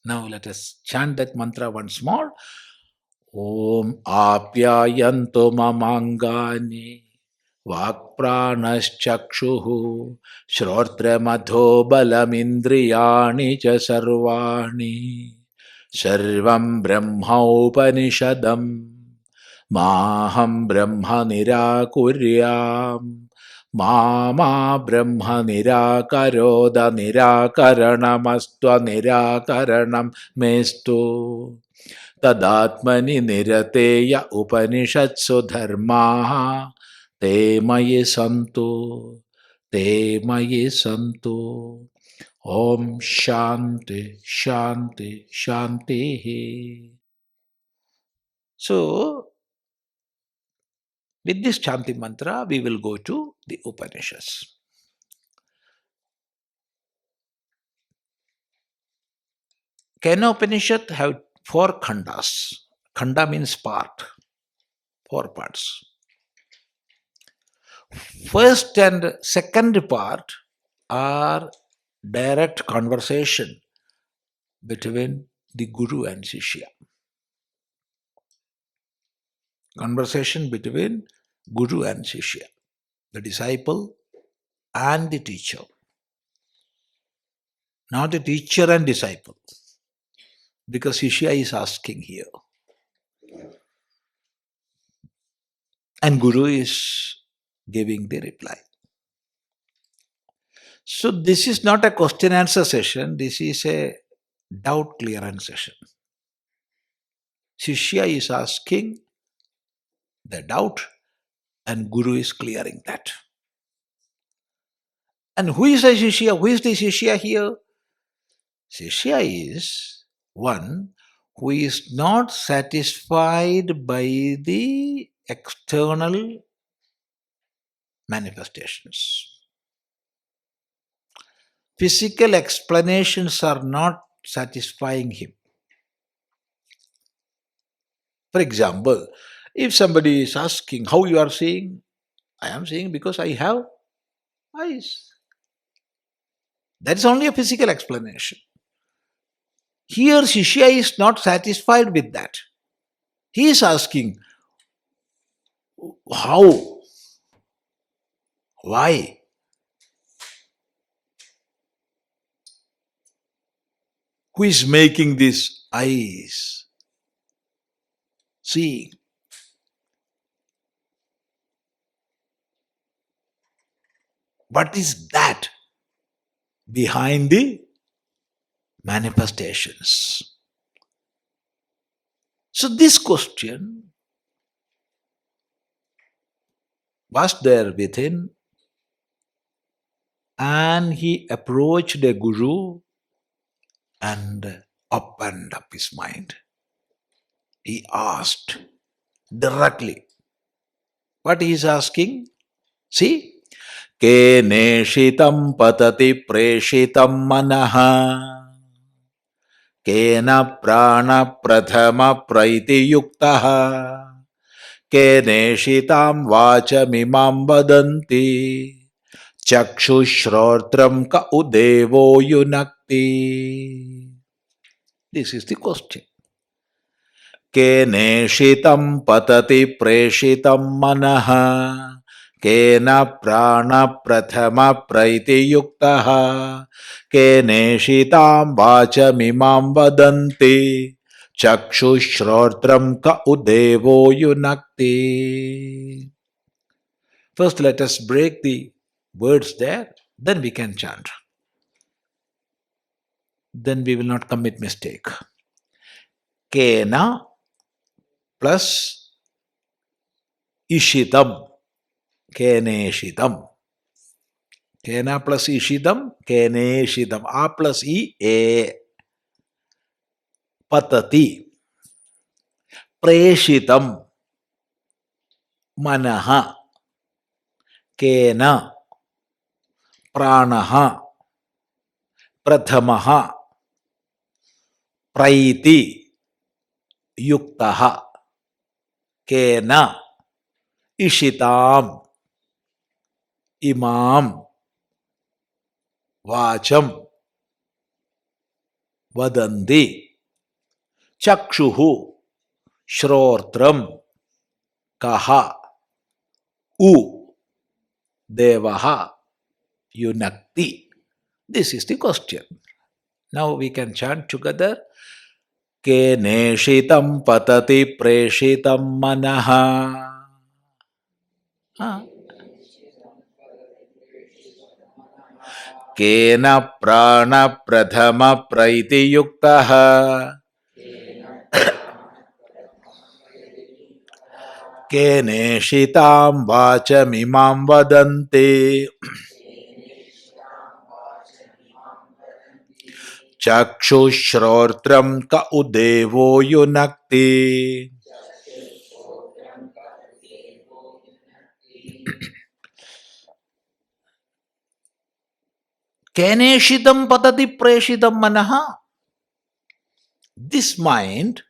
Now let us chant that mantra once more. Om Apyayantu Mamangani Vakpranaschakshuhu Shrotramadho Balamindriyani Cha Sarvani Sarvam Brahma Upanishadam Maham Brahma Nirakuryam Mama Brahma Nirakaroda Nirakaranamastua Nirakaranam Mestu Tadatmani Nirateya Upanishatsu Dharmaha Te Mayi Santu Te Mayi Santu Om Shanti Shanti Shanti. So, with this Chanti mantra, we will go to the Upanishads. Kenopanishad have 4 khandas. Khanda means part, 4 parts. First and second part are direct conversation between the Guru and Shishya. Conversation between Guru and Shishya, the disciple and the teacher. Not the teacher and disciple, because Shishya is asking here. And Guru is giving the reply. So this is not a question answer session, this is a doubt clearance session. Shishya is asking the doubt and Guru is clearing that. And who is the Shishya? Who is the Shishya here? Shishya is one who is not satisfied by the external manifestations. Physical explanations are not satisfying him. For example, if somebody is asking how you are seeing, I am seeing because I have eyes. That is only a physical explanation. Here Shishya is not satisfied with that. He is asking, how? Why? Who is making these eyes seeing? What is that behind the manifestations? So this question was there within, and he approached the Guru and opened up his mind. He asked directly. What he is asking? See? Keneshitam patati preshitam manaha Kena prana prathama praiti yuktaha Keneshitam vachamimam vadanti Chakshushrotram ka udevo yunakti. This is the question. Keneshitam patati preshitam manaha Kena prana prathama praiti yuktaha Keneshitam vachamimam vadanti Chakshushrotram ka udevo yunakti. First let us break the words there, then we can chant. Then we will not commit mistake. Kena plus ishitam, keneshitam. Kena plus ishitam, keneshitam. A plus I, e. Patati. Preshitam. Manaha. Kena. Pranaha. Prathamaha. Praiti. Yuktaha. Kena. Ishitam. Imam. Vacham. vadanti chakshuhu shrotram kaha u devaha yunakti. This is the question. Now we can chant together. Keneshitam patati preshitam manaha. Ah. Kena prana prathama praiti yuktaha. Keneshitam vachamimam vadanti. Chakshushrotram ka udevo yunakti. Keneshitam patati preshitam manaha. This mind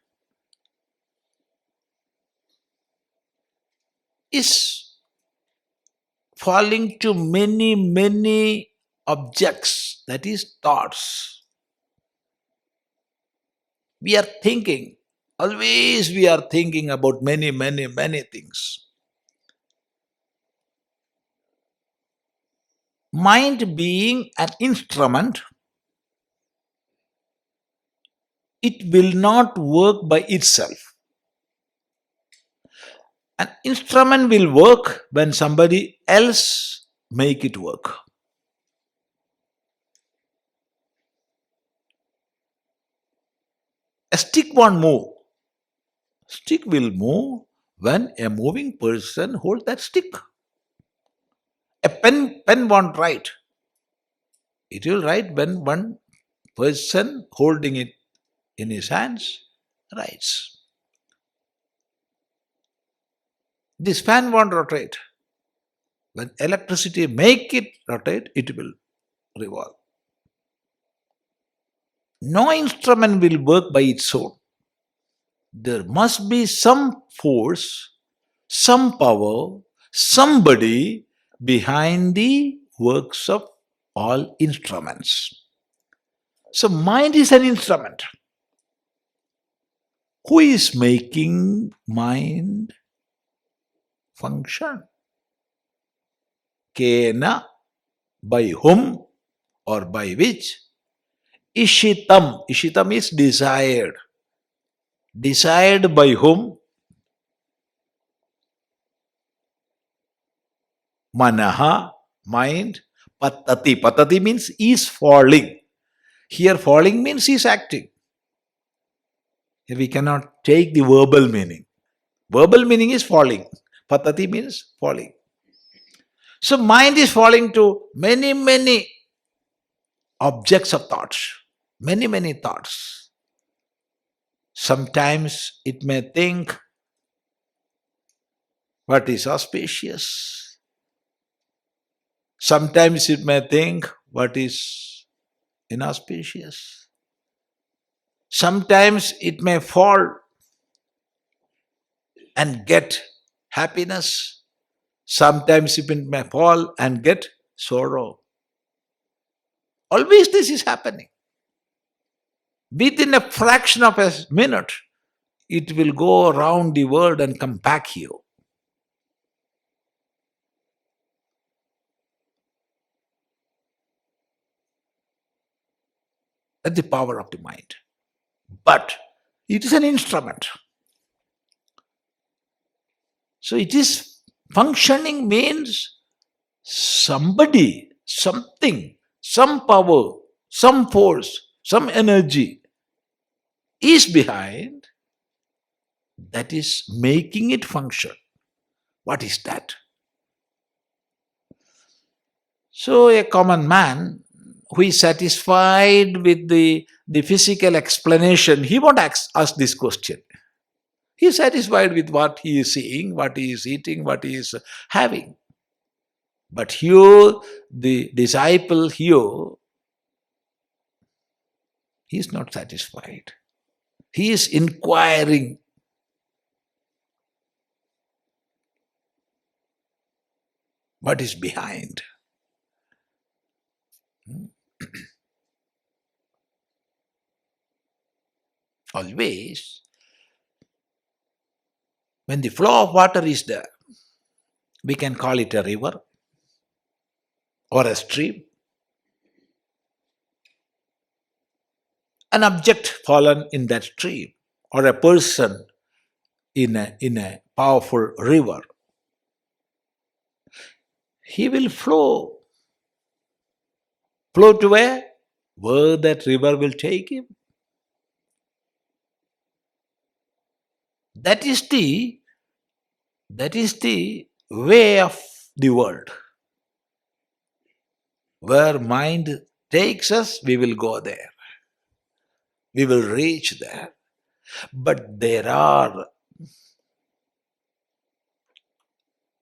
is falling to many objects, that is thoughts. We are thinking, always we are thinking about many things. Mind being an instrument, it will not work by itself. An instrument will work when somebody else make it work. A stick won't move. Stick will move when a moving person holds that stick. A pen won't write. It will write when one person holding it in his hands writes. This fan won't rotate. When electricity make it rotate, it will revolve. No instrument will work by its own. There must be some force, some power, somebody behind the works of all instruments. So mind is an instrument. Who is making mind function? Kena, by whom or by which? Ishitam. Ishitam is desired. Desired by whom? Manaha, mind. Patati. Patati means is falling. Here falling means is acting. We cannot take the verbal meaning. Verbal meaning is falling. Patati means falling. So mind is falling to many objects of thoughts. Many thoughts. Sometimes it may think what is auspicious. Sometimes it may think what is inauspicious. Sometimes it may fall and get happiness. Sometimes it may fall and get sorrow. Always this is happening. Within a fraction of a minute, it will go around the world and come back here. That's the power of the mind. But it is an instrument. So it is functioning means somebody, something, some power, some force, some energy is behind that is making it function. What is that? So a common man who is satisfied with the physical explanation, he won't ask this question. He is satisfied with what he is seeing, what he is eating, what he is having. But here, the disciple here, he is not satisfied. He is inquiring. What is behind? Always, when the flow of water is there, we can call it a river or a stream. An object fallen in that stream or a person in a powerful river, he will flow to where that river will take him. That is the way of the world. Where mind takes us, we will go there. We will reach there. But there are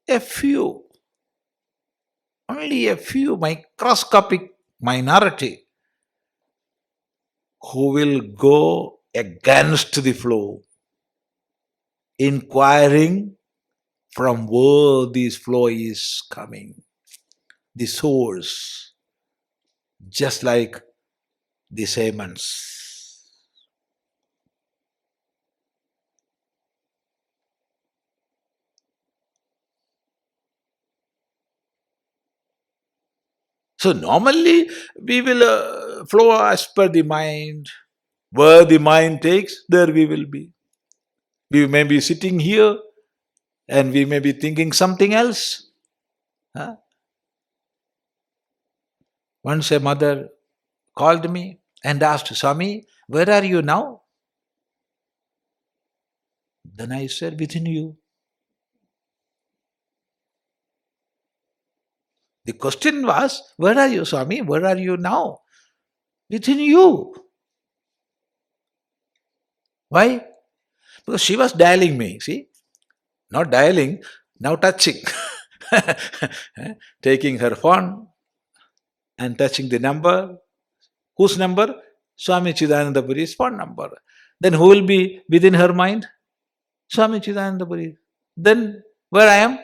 a few, only a few microscopic minority who will go against the flow, inquiring from where this flow is coming, the source, just like the shamans. So normally we will flow as per the mind. Where the mind takes, there we will be. We may be sitting here and we may be thinking something else. Huh? Once a mother called me and asked, Swami, where are you now? Then I said, within you. The question was, where are you, Swami? Where are you now? Within you. Why? Because she was dialing me, see? Not dialing, now touching. Taking her phone and touching the number. Whose number? Swami Chidananda Puri's phone number. Then who will be within her mind? Swami Chidananda Puri. Then where I am?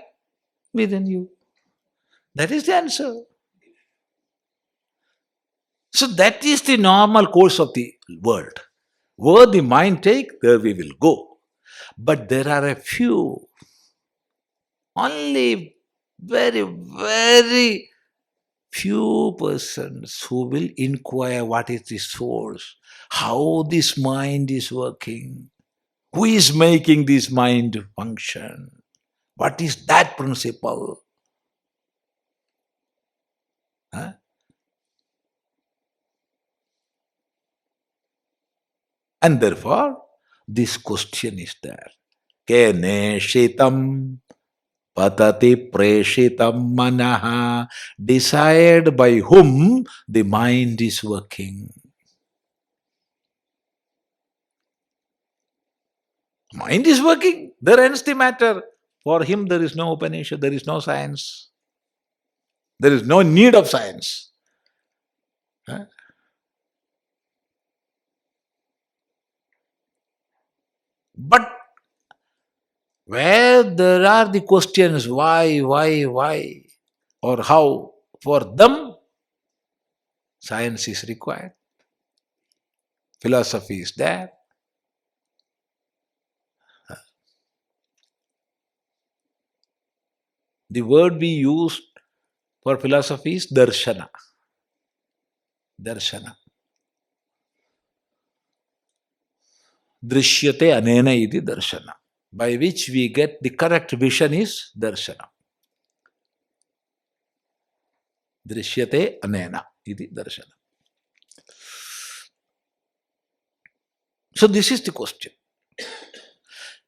Within you. That is the answer. So that is the normal course of the world. Where the mind take, there we will go. But there are a few, only very, very few persons who will inquire what is the source, how this mind is working, who is making this mind function, what is that principle. Huh? And therefore, this question is there. Keneshitam patati preshitam manaha. Decide by whom the mind is working. Mind is working. There ends the matter. For him, there is no Upanishad, there is no science. There is no need of science. Huh? But where there are the questions why, or how, for them, science is required. Philosophy is there. The word we use for philosophy is darshana. Darshana. Drishyate anena iti darshana. By which we get the correct vision is darshana. Drishyate anena iti darshana. So this is the question.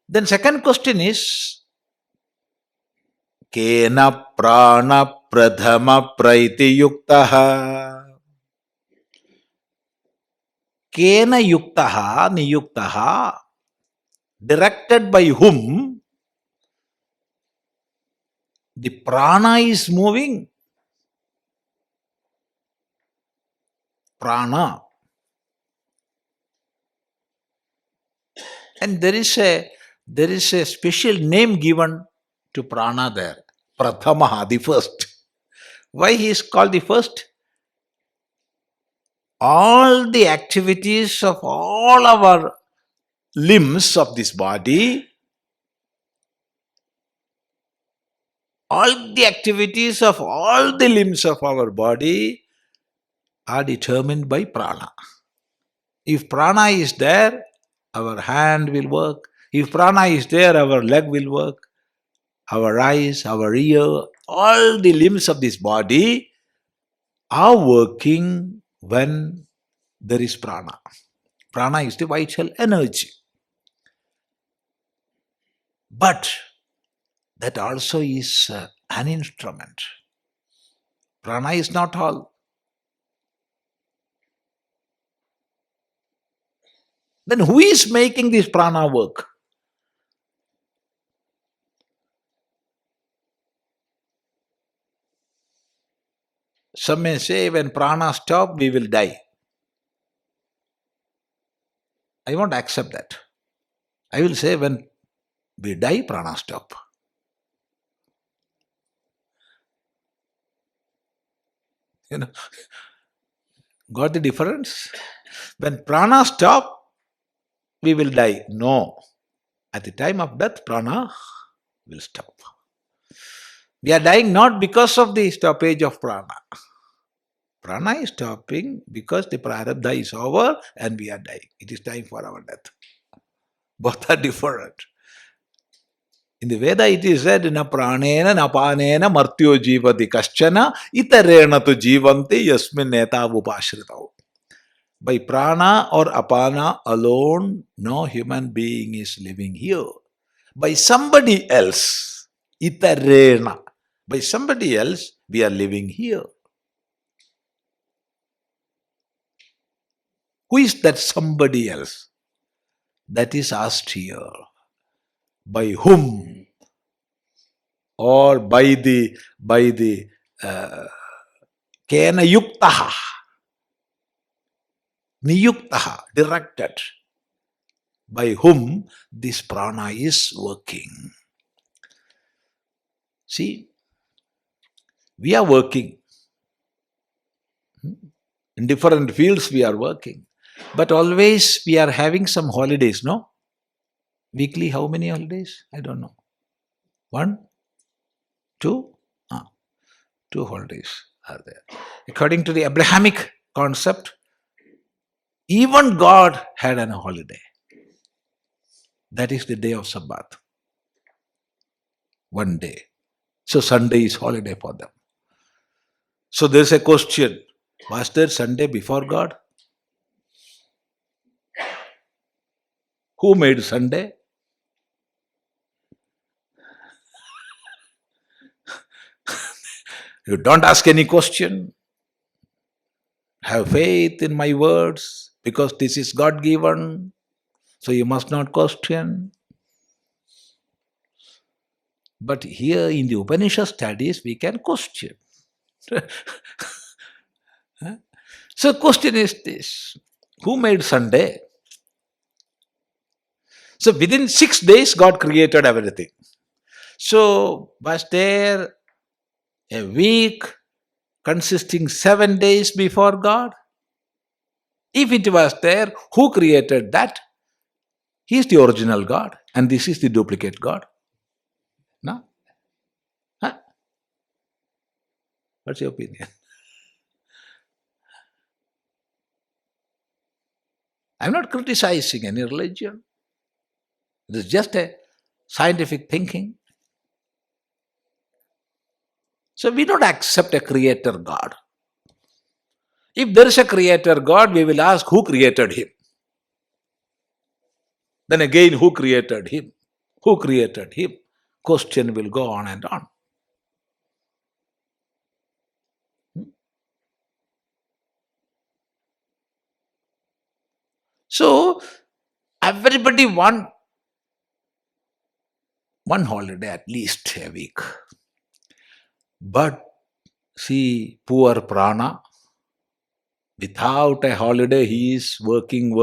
Then second question is, Kena prana pradhama praiti yuktaha. Kena yuktaha niyuktaha. Directed by whom the prana is moving. Prana. And there is a special name given to prana there. Prathamaha, the first. Why he is called the first? All the activities of all our limbs of this body, all the activities of all the limbs of our body are determined by prana. If prana is there, our hand will work. If prana is there, our leg will work. Our eyes, our ear, all the limbs of this body are working when there is prana. Prana is the vital energy. But that also is an instrument. Prana is not all. Then who is making this prana work? Some may say when prana stop, we will die. I won't accept that. I will say when we die, prana stop. Got the difference? When prana stop, we will die. No. At the time of death, prana will stop. We are dying not because of the stoppage of prana. Prana is stopping because the prarabdha is over and we are dying. It is time for our death. Both are different. In the Veda it is said, na pranena na panena martyo jivati kaschana itarena tu jivanti yasmin netavupashritau. By prana or apana alone, no human being is living here. By somebody else, itarena, by somebody else, we are living here. Who is that somebody else? That is asked here. By whom? Or by the kena yuktaha, niyuktaha, directed. By whom this prana is working. See, we are working. In different fields we are working. But always we are having some holidays, no? Weekly, how many holidays? I don't know. 1, 2? 2 holidays are there. According to the Abrahamic concept, even God had a holiday. That is the day of Sabbath. 1 day. So Sunday is holiday for them. So there is a question. Was there Sunday before God? Who made Sunday? You don't ask any question. Have faith in my words because this is God given. So you must not question. But here in the Upanishad studies, we can question. So question is this. Who made Sunday? So within 6 days, God created everything. So was there a week consisting 7 days before God? If it was there, who created that? He is the original God and this is the duplicate God. No? Huh? What's your opinion? I'm not criticizing any religion. It is just a scientific thinking. So we don't accept a creator God. If there is a creator God, we will ask who created him. Then again, who created him? Who created him? Question will go on and on. So everybody want one holiday at least a week. But see, poor prana, without a holiday, he is working.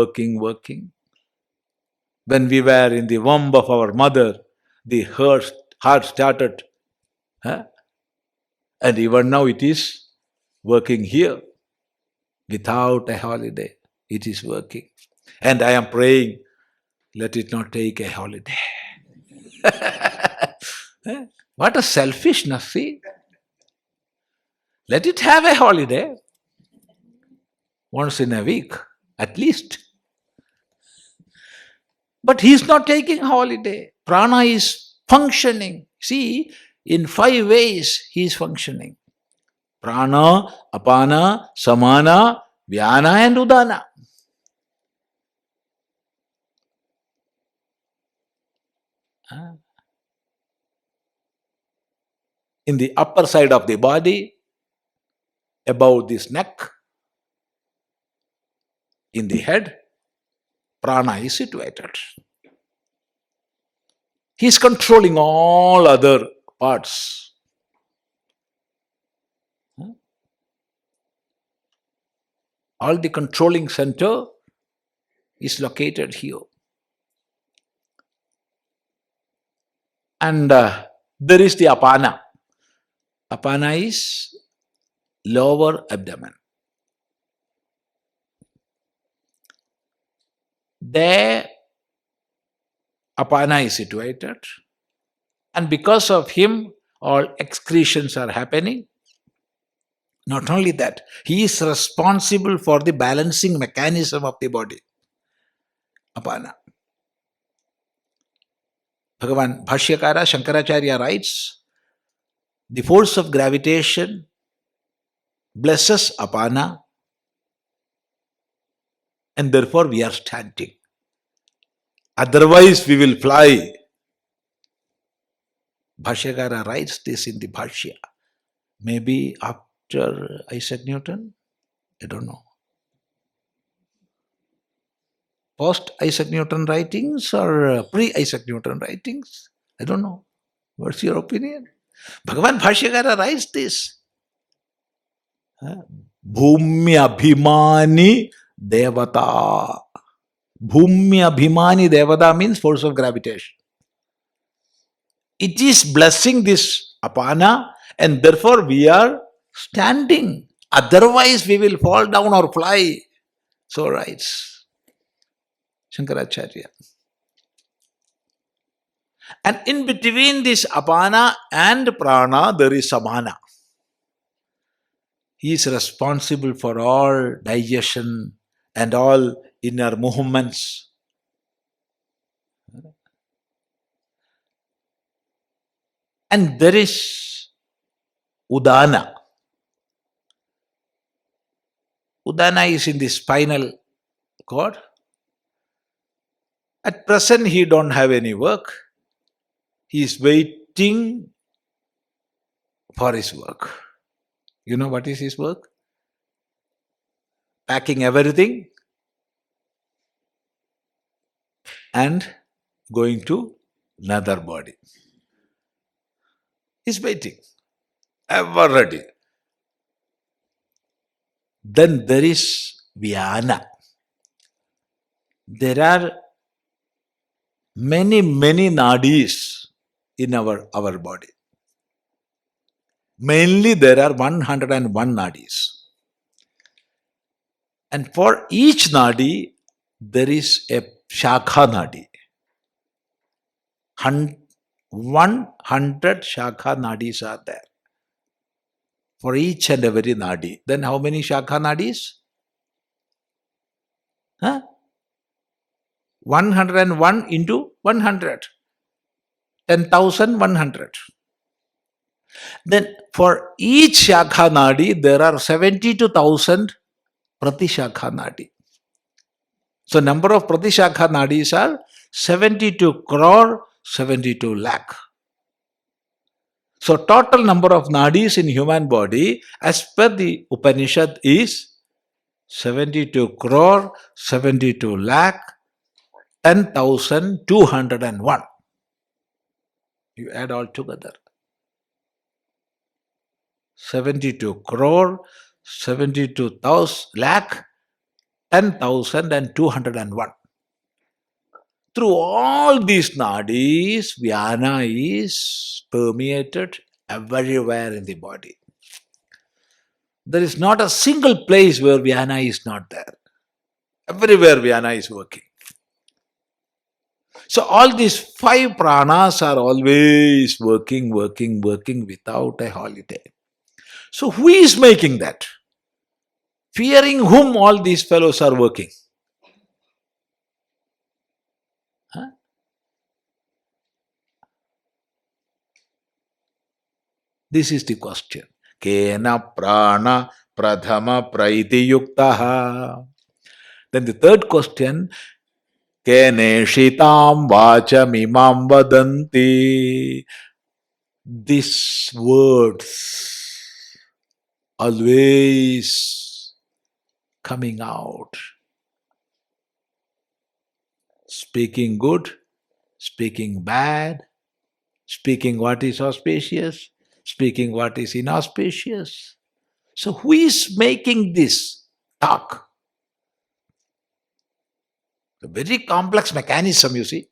When we were in the womb of our mother, the heart started. And even now it is working here. Without a holiday, it is working. And I am praying let it not take a holiday. What a selfishness, see? Let it have a holiday once in a week, at least. But he is not taking holiday. Prana is functioning. See, in 5 ways he is functioning. Prana, apana, samana, vyana and udana. In the upper side of the body, above this neck, in the head, prana is situated. He is controlling all other parts. All the controlling center is located here. And there is the apana. Apana is lower abdomen. There, apana is situated. And because of him, all excretions are happening. Not only that, he is responsible for the balancing mechanism of the body. Apana. Bhagavan Bhashyakara Shankaracharya writes, the force of gravitation blesses apana, and therefore we are standing. Otherwise we will fly. Bhashyakara writes this in the Bhashya. Maybe after Isaac Newton? I don't know. Post Isaac Newton writings or pre-Isaac Newton writings? I don't know. What's your opinion? Bhagavan Bhashyakara writes this. Bhumi Abhimani Devata. Bhumi Abhimani Devata means force of gravitation. It is blessing this apana, and therefore we are standing. Otherwise we will fall down or fly. So writes Shankaracharya. And in between this apana and prana, there is samana. He is responsible for all digestion and all inner movements. And there is udana. Udana is in the spinal cord. At present, he don't have any work. He is waiting for his work. You know what is his work? Packing everything and going to another body. He's waiting, ever ready. Then there is Vyana. There are many nadis in our body. Mainly there are 101 nadis. And for each nadi, there is a shakha nadi. 100 shakha nadis are there. For each and every nadi. Then how many shakha nadis? 101 into 100. 10,100. Then for each shakha nadi, there are 72,000 prati shakha nadi. So number of prati shakha nadis are 72 crore, 72 lakh. So total number of nadis in human body as per the Upanishad is 72 crore, 72 lakh, 10,201. You add all together. 72 crore, 72,000 lakh, 10,201. Through all these nadis, Vyana is permeated everywhere in the body. There is not a single place where Vyana is not there. Everywhere Vyana is working. So all these five pranas are always working, working, working without a holiday. So who is making that? Fearing whom all these fellows are working? Huh? This is the question. Kena prana pradhama praiti yuktaha. Then the third question, Kene shitam vachamimam vadanti. These words always coming out. Speaking good, speaking bad, speaking what is auspicious, speaking what is inauspicious. So who is making this talk? A very complex mechanism, you see.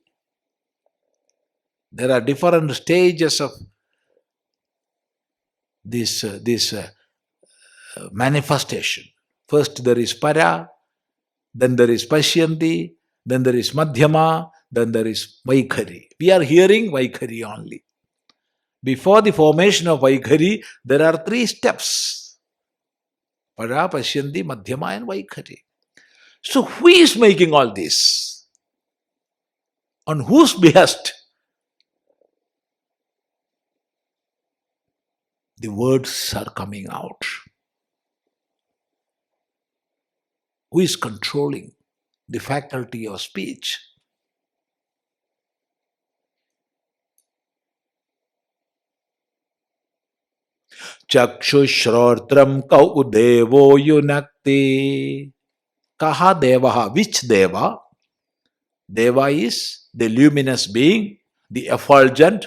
There are different stages of this manifestation. First there is para, then there is pashyanti, then there is madhyama, then there is vaikhari. We are hearing vaikhari only. Before the formation of vaikhari, there are three steps. Para, pashyanti, madhyama and vaikhari. So who is making all this? On whose behest? The words are coming out. Who is controlling the faculty of speech? Chakshushrotram kau devo yunakti. Kaha devaha? Which deva? Deva is the luminous being, the effulgent.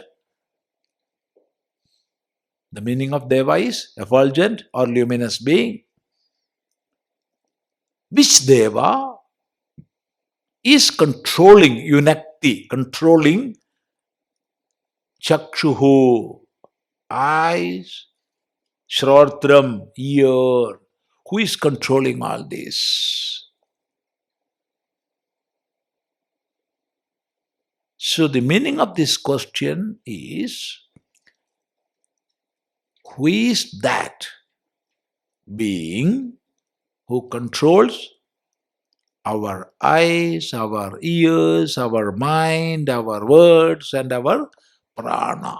The meaning of deva is effulgent or luminous being. Which deva is controlling yunakti, controlling chakshuhu, eyes, shrotram, ear. Who is controlling all this? So the meaning of this question is, who is that being who controls our eyes, our ears, our mind, our words, and our prana?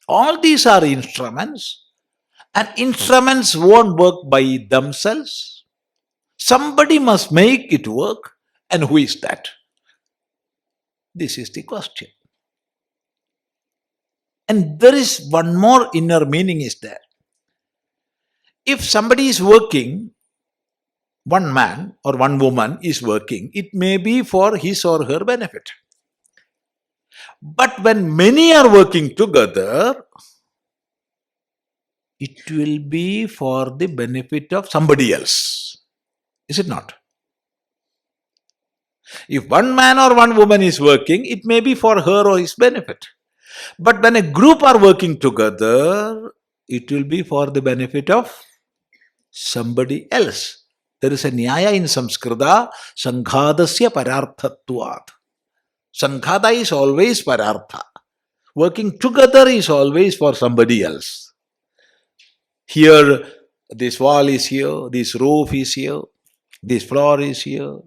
All these are instruments, and instruments won't work by themselves. Somebody must make it work, and who is that? This is the question. And there is one more inner meaning is there. If somebody is working, one man or one woman is working, it may be for his or her benefit. But when many are working together, it will be for the benefit of somebody else. Is it not? If one man or one woman is working, it may be for her or his benefit. But when a group are working together, it will be for the benefit of somebody else. There is a nyaya in Samskrita, sanghadasya pararthatvat. Sanghada is always parartha. Working together is always for somebody else. Here, this wall is here, this roof is here, this floor is here.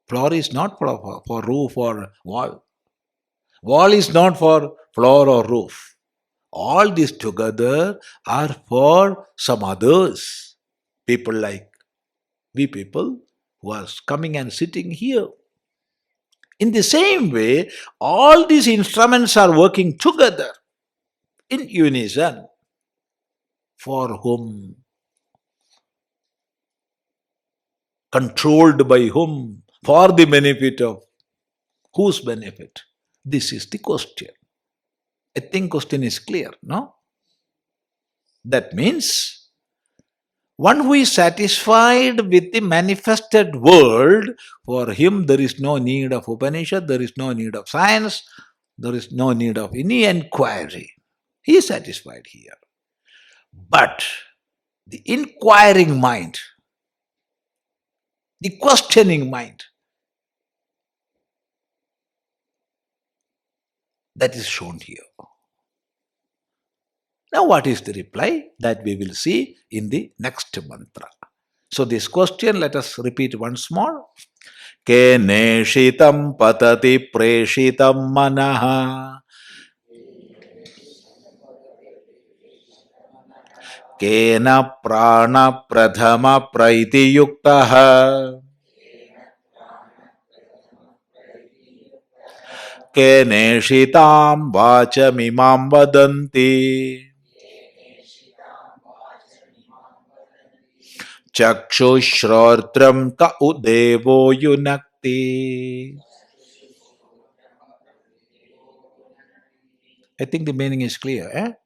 Floor is not for roof or wall. Wall is not for floor or roof. All these together are for some others. People like we people who are coming and sitting here. In the same way, all these instruments are working together in unison. For whom? Controlled by whom? For the benefit of whose benefit? This is the question. I think question is clear, no? That means one who is satisfied with the manifested world, for him there is no need of Upanishad, there is no need of science, there is no need of any inquiry. He is satisfied here. But the inquiring mind, the questioning mind, That is shown here. Now, what is the reply? That we will see in the next mantra. So, this question, let us repeat once more. Keneshitam patati preshitam manaha. Kena prana pradhama praiti yuktaha. Keneshitam vachamimam vadanti. Chakshushrotram ka udevo yunakti. I think the meaning is clear.